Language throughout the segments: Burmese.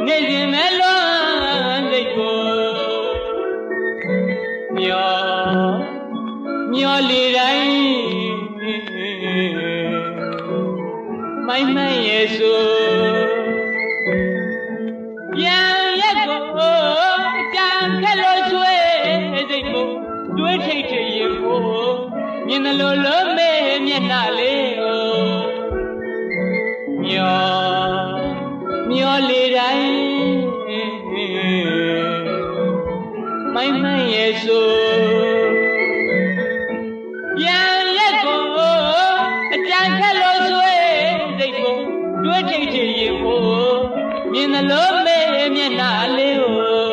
နေရင်မဲလွန်စိတ်ကိုမျောလေတိုင်းမိုင်းမိုင်းရဲ့ဆိုပြန်ရက်ကိုကြံခက်လို့ဆွေးစိတ်ကိုတွေးထိတ်ထိတ်ရင်ကိုမြင်တယ်လို့လုံးမဲမျက်နှာလေးကိုမျောလေတိုင်းမိုင်းမိုင်းရဲ့ဆိုပြန်ရက်ကိုအကြံခက်လို့ဆွေးစိတ်ကိုတွေးထိတ်ထိတ်ရင်ကိုမြင်တယ်လို့မဲမျက်နှာလေးကို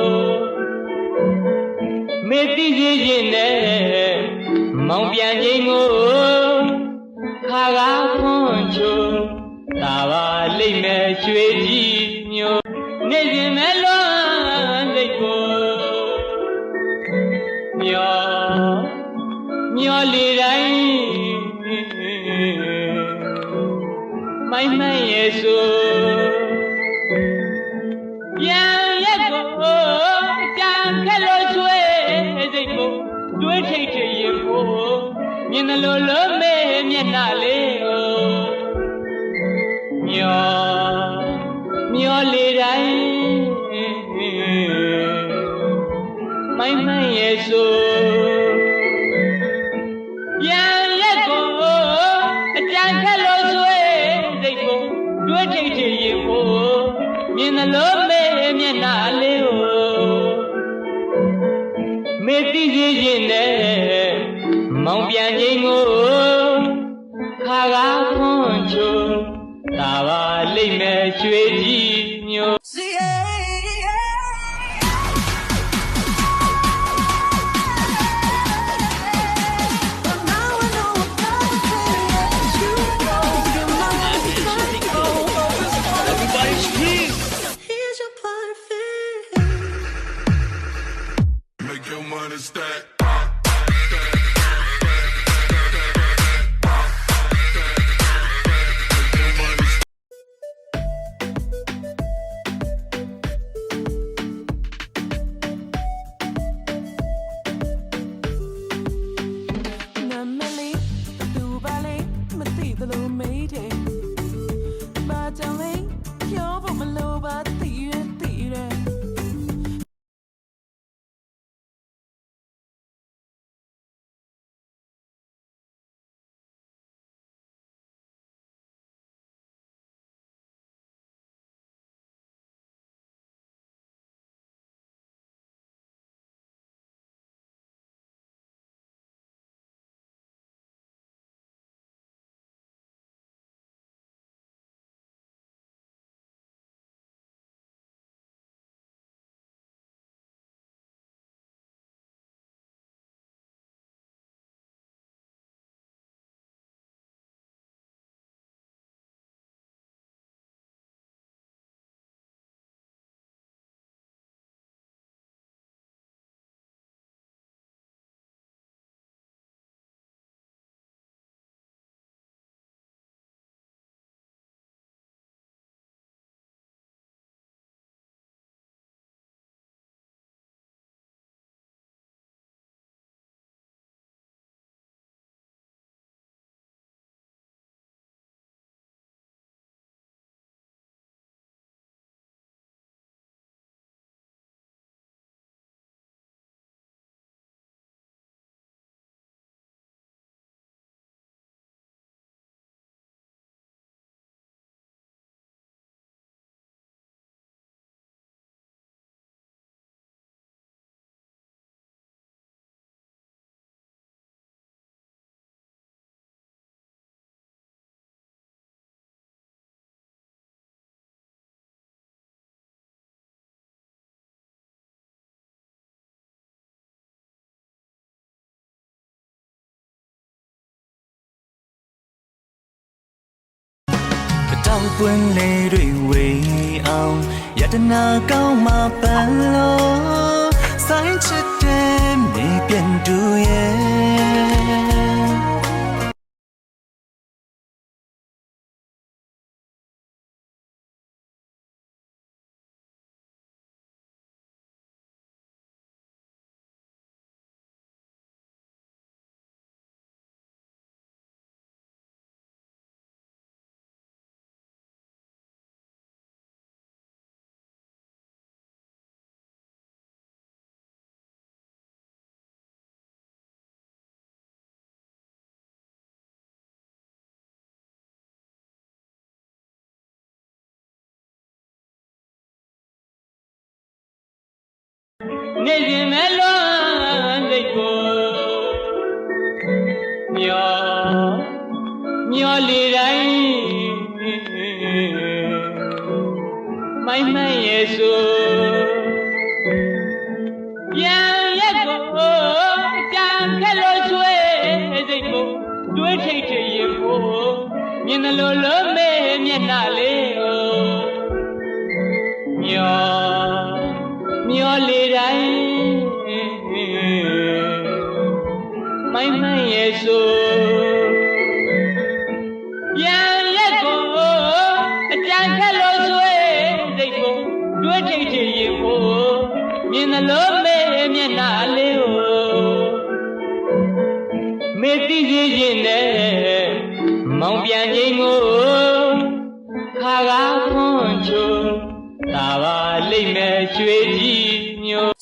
မေ့သိစေခြင်းနဲ့မောင်ပြန်ခြင်းကိုခါကားခွန်ချိုတာပါလိမ့်မယ်ရွှေကြီးမျိုးနေရင်မဲလွန်စိတ်ကိုမျောလေတိုင်းမိုင်းမိုင်းရဲ့ဆိုပြန်ရက်ကိုကြံခက်လို့ဆွေးစိတ်ကိုတွေးထိတ်ထိတ်ရင်ကိုမြင်တယ်လို့လုံးမဲမျက်နှာလေးကိုမျောလေတိုင်းမိုင်းမိုင်းရဲ့ဆိုပြန်ရက်ကိုအကြံခက်လို့ဆွေးစိတ်ကိုတွေးထိတ်ထိတ်ရင်ကိုမြင်တယ်လို့မဲမျက်နှာလေးကိုမေ့သိစေခြင်းနဲ့မောင်ပြန်ခြင်းကိုခါကားခွန်ချိုတာပါလိမ့်မယ်ရွှေကြီးမျိုး နောက်ပွင့်လေးတွေဝေးအောင်ယတနာကောင်းမှပန်းလို့ဆိုင်ချစ်တဲ့မြေပြန်တူရဲ့နေစဉ်မဲ့လွန်စိတ်ကိုမျောလေတိုင်းမိုင်းမှန်ရဲ့ဆိုပြန်ရက်ကိုကြံခက်လို့ဆွေးစိတ်ကိုတွေးထိတ်ထိတ်ရင်ကိုမြင်တယ်လို့လုံးမဲမျက်နှာလေးကိုမျောလေတိုင်းမိုင်းမှန်ရဲ့ဆိုပြန်ရက်ကိုအကြံခက်လို့ဆွေးစိတ်ကိုတွေးထိတ်ထိတ်ရင်ကိုမြင်တယ်လို့မဲမျက်နှာလေးကိုမေ့သိစေခြင်းနဲ့မောင်ပြန်ခြင်းကိုခါကားခွန်ချိုတာပါလိမ့်မယ်ကျွေးကြီးမျိုး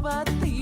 But